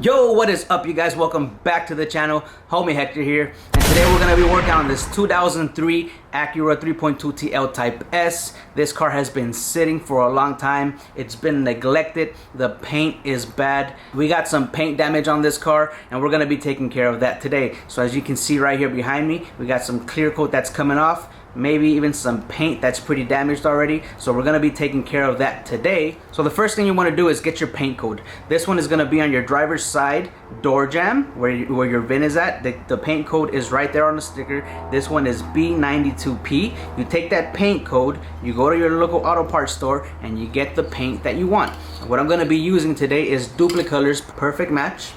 Yo, what is up, you guys? Welcome back to the channel. Homie Hector here, and today we're gonna be working on this 2003 Acura 3.2 TL Type S. This car has been sitting for a long time. It's been neglected. The paint is bad. We got some paint damage on this car, and we're gonna be taking care of that today. So as you can see right here behind me, we got some clear coat that's coming off. Maybe even some paint that's pretty damaged already. So we're gonna be taking care of that today. So the first thing you wanna do is get your paint code. This one is gonna be on your driver's side door jamb, where your VIN is at. The paint code is right there on the sticker. This one is B92P. You take that paint code, you go to your local auto parts store, and you get the paint that you want. What I'm gonna be using today is Duplicolor's Perfect Match.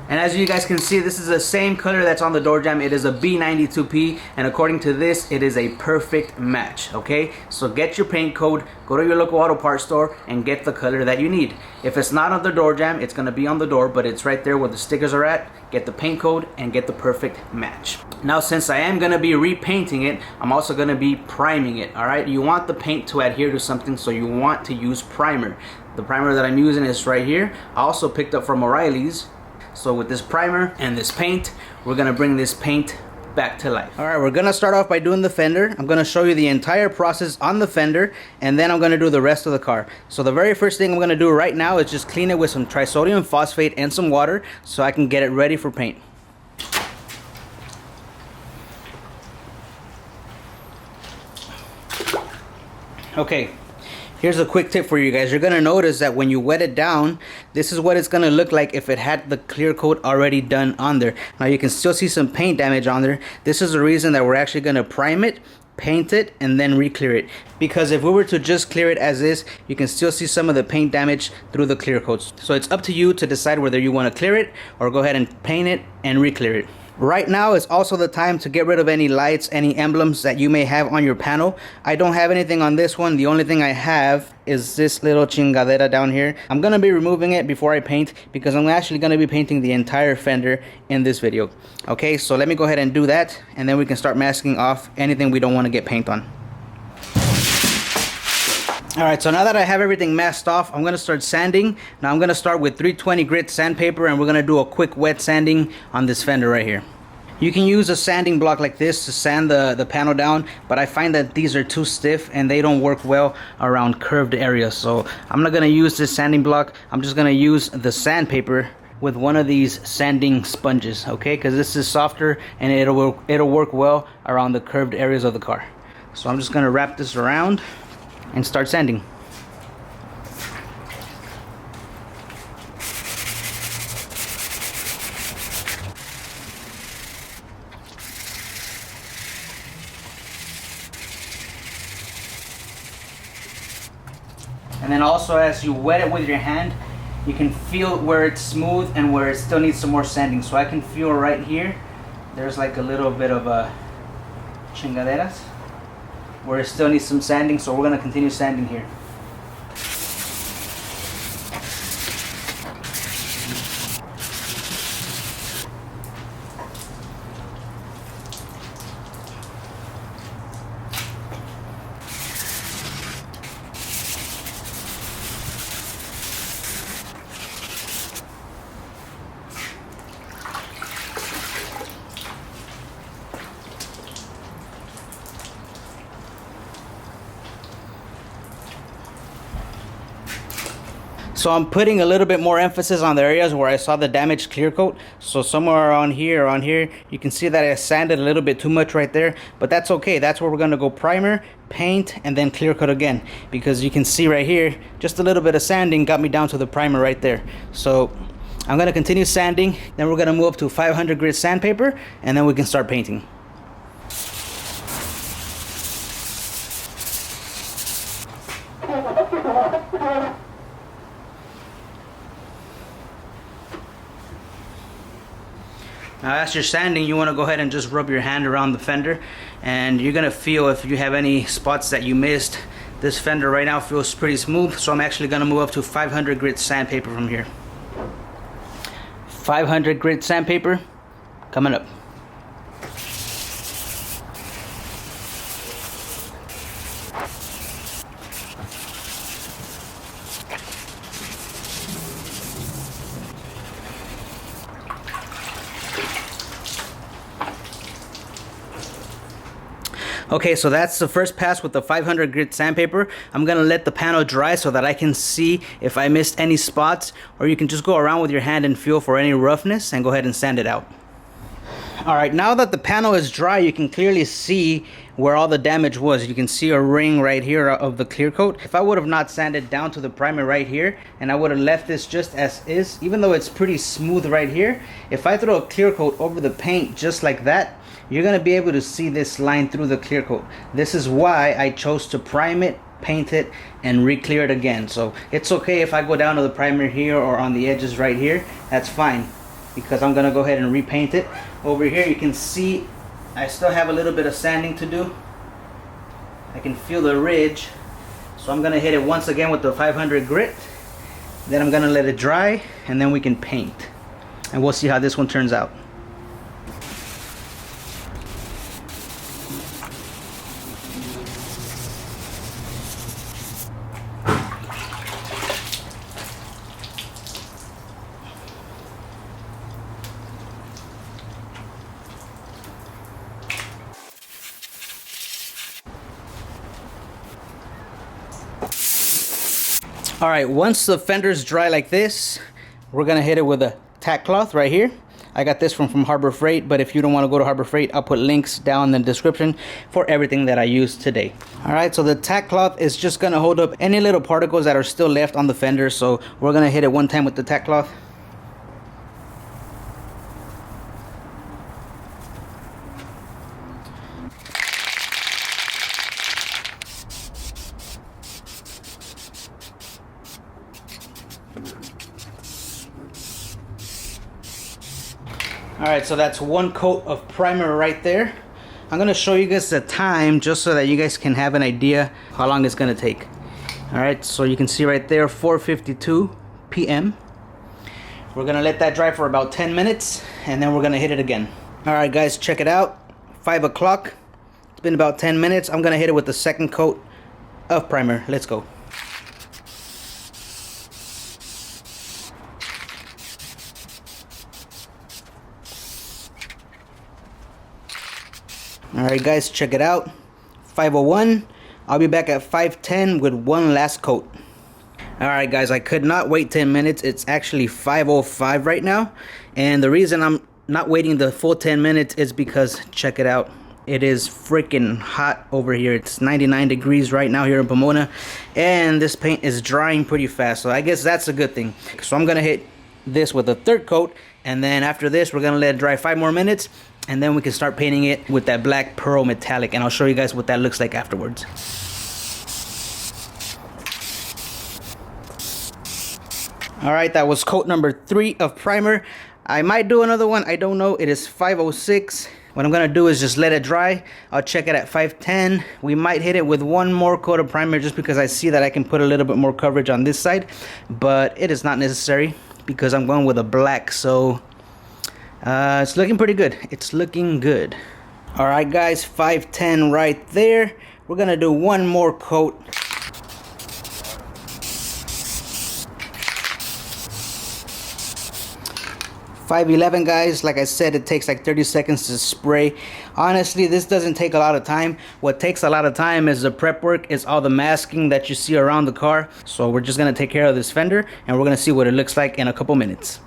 And as you guys can see, this is the same color that's on the door jamb. It is a B92P, and according to this, it is a perfect match, okay? So get your paint code, go to your local auto parts store, and get the color that you need. If it's not on the door jamb, it's gonna be on the door, but it's right there where the stickers are at. Get the paint code and get the perfect match. Now, since I am gonna be repainting it, I'm also gonna be priming it, all right? You want the paint to adhere to something, so you want to use primer. The primer that I'm using is right here. I also picked up from O'Reilly's. So with this primer and this paint, we're gonna bring this paint back to life. All right, we're gonna start off by doing the fender. I'm gonna show you the entire process on the fender, and then I'm gonna do the rest of the car. So the very first thing I'm gonna do right now is just clean it with some trisodium phosphate and some water so I can get it ready for paint. Okay. Here's a quick tip for you guys. You're gonna notice that when you wet it down, this is what it's gonna look like if it had the clear coat already done on there. Now you can still see some paint damage on there. This is the reason that we're actually gonna prime it, paint it, and then re-clear it. Because if we were to just clear it as is, you can still see some of the paint damage through the clear coats. So it's up to you to decide whether you wanna clear it or go ahead and paint it and re-clear it. Right now is also the time to get rid of any lights, any emblems that you may have on your panel. I don't have anything on this one. The only thing I have is this little chingadera down here. I'm gonna be removing it before I paint because I'm actually gonna be painting the entire fender in this video. Okay, so let me go ahead and do that, and then we can start masking off anything we don't want to get paint on. Alright, so now that I have everything masked off, I'm going to start sanding. Now I'm going to start with 320 grit sandpaper, and we're going to do a quick wet sanding on this fender right here. You can use a sanding block like this to sand the panel down, but I find that these are too stiff and they don't work well around curved areas. So I'm not going to use this sanding block. I'm just going to use the sandpaper with one of these sanding sponges, okay? Because this is softer and it'll work well around the curved areas of the car. So I'm just going to wrap this around and start sanding. And then also, as you wet it with your hand, you can feel where it's smooth and where it still needs some more sanding. So I can feel right here, there's like a little bit of a chingaderas where it still needs some sanding, so we're going to continue sanding here. So I'm putting a little bit more emphasis on the areas where I saw the damaged clear coat. So somewhere around here, you can see that I sanded a little bit too much right there, but that's okay. That's where we're gonna go primer, paint, and then clear coat again. Because you can see right here, just a little bit of sanding got me down to the primer right there. So I'm gonna continue sanding, then we're gonna move up to 500 grit sandpaper, and then we can start painting. Now as you're sanding, you want to go ahead and just rub your hand around the fender, and you're going to feel if you have any spots that you missed. This fender right now feels pretty smooth, so I'm actually going to move up to 500 grit sandpaper from here. 500 grit sandpaper coming up. Okay, so that's the first pass with the 500 grit sandpaper. I'm gonna let the panel dry so that I can see if I missed any spots, or you can just go around with your hand and feel for any roughness and go ahead and sand it out. Alright, now that the panel is dry, you can clearly see where all the damage was. You can see a ring right here of the clear coat. If I would have not sanded down to the primer right here, and I would have left this just as is, even though it's pretty smooth right here, if I throw a clear coat over the paint just like that, you're going to be able to see this line through the clear coat. This is why I chose to prime it, paint it, and re-clear it again. So it's okay if I go down to the primer here or on the edges right here. That's fine, because I'm going to go ahead and repaint it. Over here you can see I still have a little bit of sanding to do. I can feel the ridge. So I'm going to hit it once again with the 500 grit. Then I'm going to let it dry, and then we can paint. And we'll see how this one turns out. Alright, once the fender's dry like this, we're gonna hit it with a tack cloth right here. I got this from Harbor Freight, but if you don't want to go to Harbor Freight, I'll put links down in the description for everything that I used today. Alright, so the tack cloth is just gonna hold up any little particles that are still left on the fender, so we're gonna hit it one time with the tack cloth. Alright, so that's one coat of primer right there. I'm going to show you guys the time just so that you guys can have an idea how long it's going to take. Alright, so you can see right there 4:52 p.m. We're going to let that dry for about 10 minutes and then we're going to hit it again. Alright guys, check it out. 5 o'clock. It's been about 10 minutes. I'm going to hit it with the second coat of primer. Let's go. Alright guys, check it out. 5:01. I'll be back at 5:10 with one last coat. Alright guys, I could not wait 10 minutes. It's actually 5:05 right now. And the reason I'm not waiting the full 10 minutes is because, check it out. It is freaking hot over here. It's 99 degrees right now here in Pomona. And this paint is drying pretty fast. So I guess that's a good thing. So I'm going to hit this with a third coat. And then after this, we're going to let it dry 5 more minutes. And then we can start painting it with that black pearl metallic, and I'll show you guys what that looks like afterwards. Alright, that was coat number 3 of primer. I might do another one, I don't know. It is 5:06. What I'm going to do is just let it dry. I'll check it at 5:10. We might hit it with one more coat of primer just because I see that I can put a little bit more coverage on this side. But it is not necessary because I'm going with a black, so... it's looking pretty good. It's looking good. Alright guys, 5:10 right there. We're gonna do one more coat. 5:11 guys, like I said, it takes like 30 seconds to spray. Honestly, this doesn't take a lot of time. What takes a lot of time is the prep work, is all the masking that you see around the car. So we're just gonna take care of this fender and we're gonna see what it looks like in a couple minutes.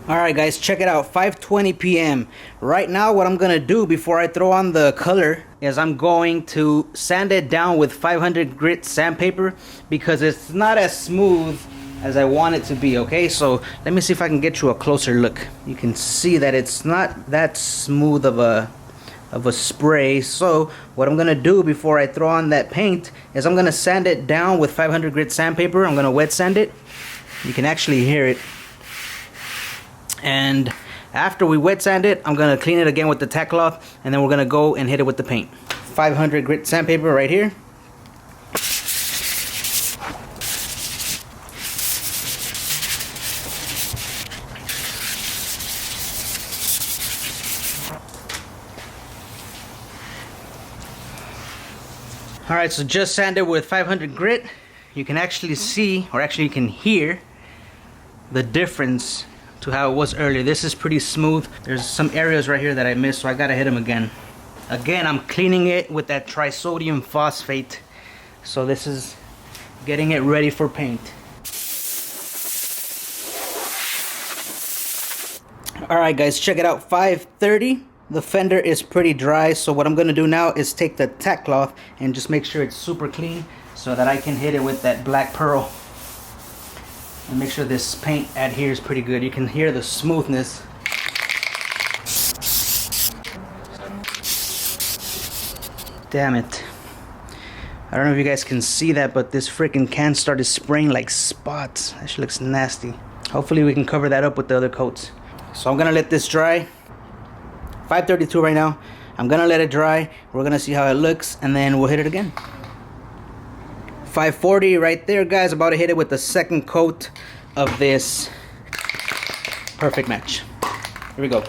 Alright guys, check it out. 5:20 p.m. Right now what I'm gonna do before I throw on the color is I'm going to sand it down with 500 grit sandpaper because it's not as smooth as I want it to be. Okay, so let me see if I can get you a closer look. You can see that it's not that smooth of a spray. So what I'm gonna do before I throw on that paint is I'm gonna sand it down with 500 grit sandpaper. I'm gonna wet sand it. You can actually hear it. And after we wet sand it, I'm gonna clean it again with the tack cloth, and then we're gonna go and hit it with the paint. 500 grit sandpaper right here. Alright, so just sanded with 500 grit. You can actually see, or actually you can hear the difference to how it was earlier. This is pretty smooth. There's some areas right here that I missed, so I gotta hit them again. Again, I'm cleaning it with that trisodium phosphate. So this is getting it ready for paint. Alright guys, check it out. 5:30. The fender is pretty dry, so what I'm going to do now is take the tack cloth and just make sure it's super clean so that I can hit it with that black pearl and make sure this paint adheres pretty good. You can hear the smoothness. Damn it. I don't know if you guys can see that, but this freaking can started spraying like spots. That shit looks nasty. Hopefully we can cover that up with the other coats. So I'm gonna let this dry. 5:32 right now. I'm gonna let it dry. We're gonna see how it looks, and then we'll hit it again. 5:40 right there, guys. About to hit it with the second coat of this perfect match. Here we go.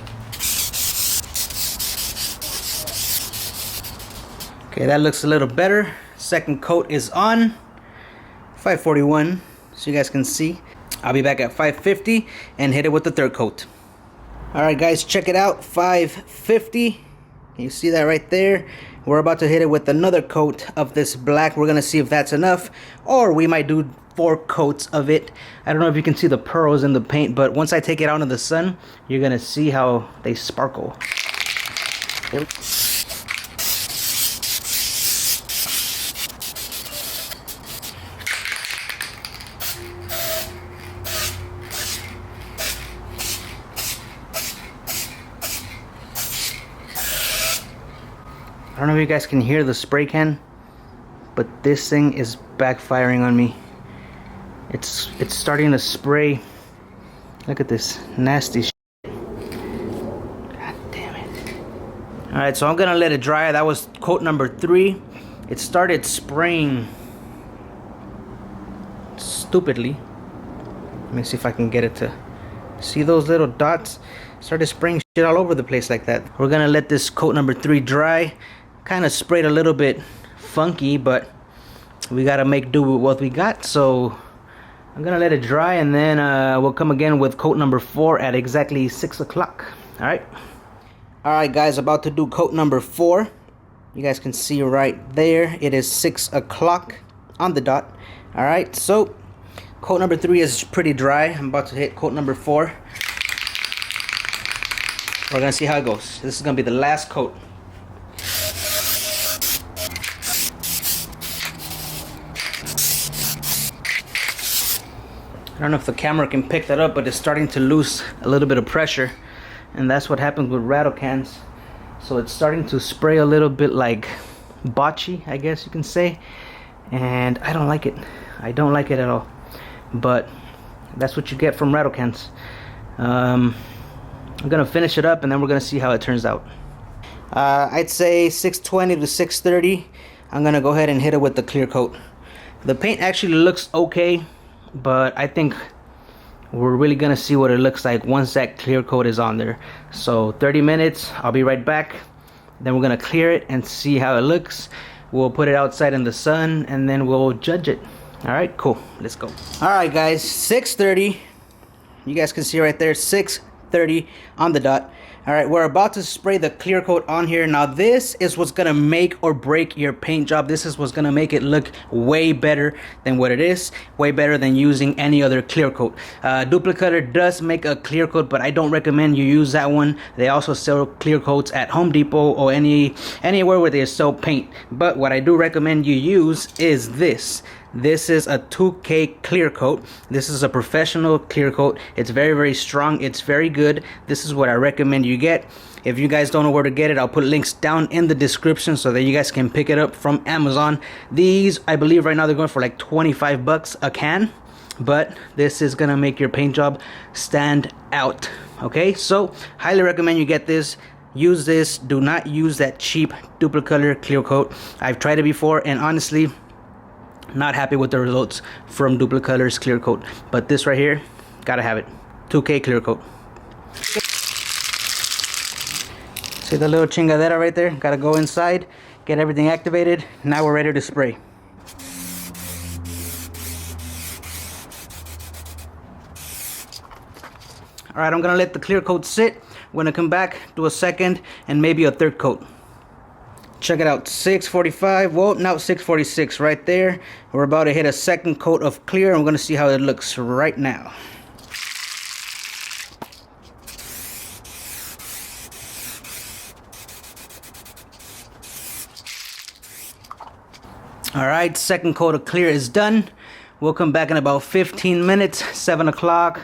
Okay, that looks a little better. Second coat is on. 5:41, so you guys can see. I'll be back at 5:50 and hit it with the third coat. Alright guys, check it out. 5:50. Can you see that right there? We're about to hit it with another coat of this black. We're gonna see if that's enough, or we might do 4 coats of it. I don't know if you can see the pearls in the paint, but once I take it out in the sun, you're gonna see how they sparkle. There we go. I don't know if you guys can hear the spray can, but this thing is backfiring on me. It's starting to spray. Look at this nasty shit. God damn it. Alright, so I'm gonna let it dry. That was coat number 3. It started spraying stupidly. Let me see if I can get it to see those little dots. Started spraying shit all over the place like that. We're gonna let this coat number 3 dry. Kind of sprayed a little bit funky, but we gotta make do with what we got. So I'm gonna let it dry, and then we'll come again with coat number 4 at exactly 6 o'clock. Alright guys, about to do coat number 4. You guys can see right there, it is 6 o'clock on the dot. Alright, so coat number 3 is pretty dry. I'm about to hit coat number 4. We're gonna see how it goes. This is gonna be the last coat. I don't know if the camera can pick that up, but it's starting to lose a little bit of pressure, and that's what happens with rattle cans. So it's starting to spray a little bit like botchy, I guess you can say, and I don't like it. I don't like it at all, but that's what you get from rattle cans. I'm gonna finish it up, and then we're gonna see how it turns out. I'd say 6:20 to 6:30. I'm gonna go ahead and hit it with the clear coat. The paint actually looks okay, but I think we're really gonna see what it looks like once that clear coat is on there. So 30 minutes, I'll be right back. Then we're gonna clear it and see how it looks. We'll put it outside in the sun, and then we'll judge it. All right, cool, let's go. All right guys, 6:30. You guys can see right there, 6:30 on the dot. All right, we're about to spray the clear coat on here. Now this is what's gonna make or break your paint job. This is what's gonna make it look way better than what it is, way better than using any other clear coat. Duplicator does make a clear coat, but I don't recommend you use that one. They also sell clear coats at Home Depot or anywhere where they sell paint. But what I do recommend you use is this. This is a 2K clear coat. This is a professional clear coat. It's very, very strong. It's very good. This is what I recommend you get. If you guys don't know where to get it, I'll put links down in the description so that you guys can pick it up from Amazon. These, I believe right now they're going for like 25 bucks a can, but this is gonna make your paint job stand out. Okay, so highly recommend you get this. Use this. Do not use that cheap Duplicator clear coat. I've tried it before, and honestly, not happy with the results from Duplicator's clear coat. But this right here, gotta have it. 2K clear coat. See the little chingadera right there? Gotta go inside, get everything activated. Now we're ready to spray. Alright, I'm gonna let the clear coat sit. We're gonna come back, do a second and maybe a third coat. Check it out, 645. Well, now 646 right there. We're about to hit a second coat of clear, and we're gonna see how it looks right now. All right, second coat of clear is done. We'll come back in about 15 minutes, 7 o'clock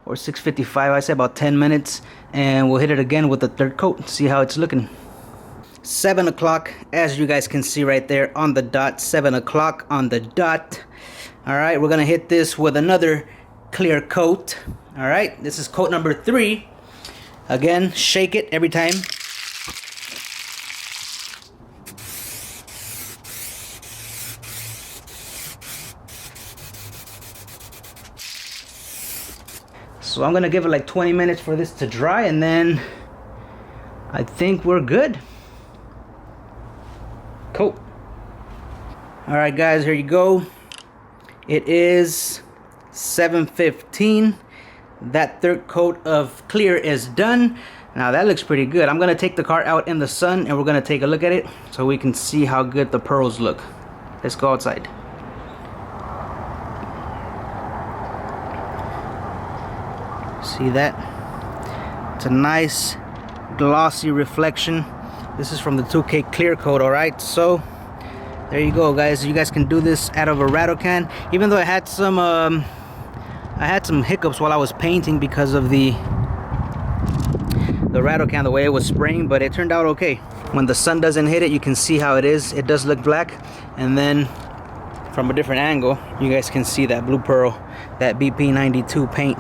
or 6:55. I say about 10 minutes, and we'll hit it again with the third coat. See how it's looking. 7 o'clock, as you guys can see right there on the dot. 7 o'clock on the dot. All right, we're gonna hit this with another clear coat. All right, this is coat number 3. Again, shake it every time. So I'm gonna give it like 20 minutes for this to dry, and then I think we're good. Cool. All right, guys, here you go. It is 7:15. That third coat of clear is done. Now that looks pretty good. I'm gonna take the car out in the sun, and we're gonna take a look at it so we can see how good the pearls look. Let's go outside. See that? It's a nice glossy reflection. This is from the 2K clear coat. All right, so there you go, guys. You guys can do this out of a rattle can. Even though I had some hiccups while I was painting because of the rattle can, the way it was spraying, but it turned out okay. When the sun doesn't hit it, you can see how it is. It does look black, and then from a different angle, you guys can see that blue pearl, that BP92 paint.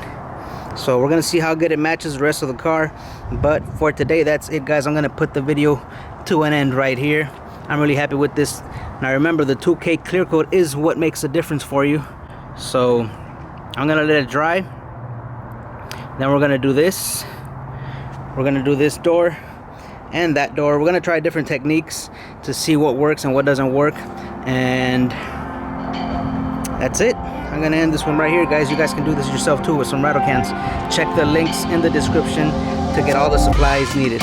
So we're gonna see how good it matches the rest of the car. But for today, that's it, guys. I'm gonna put the video to an end right here. I'm really happy with this. Now remember, the 2K clear coat is what makes a difference for you. So I'm gonna let it dry. Then we're gonna do this. We're gonna do this door and that door. We're gonna try different techniques to see what works and what doesn't work. And that's it. I'm gonna end this one right here, guys. You guys can do this yourself too with some rattle cans. Check the links in the description to get all the supplies needed.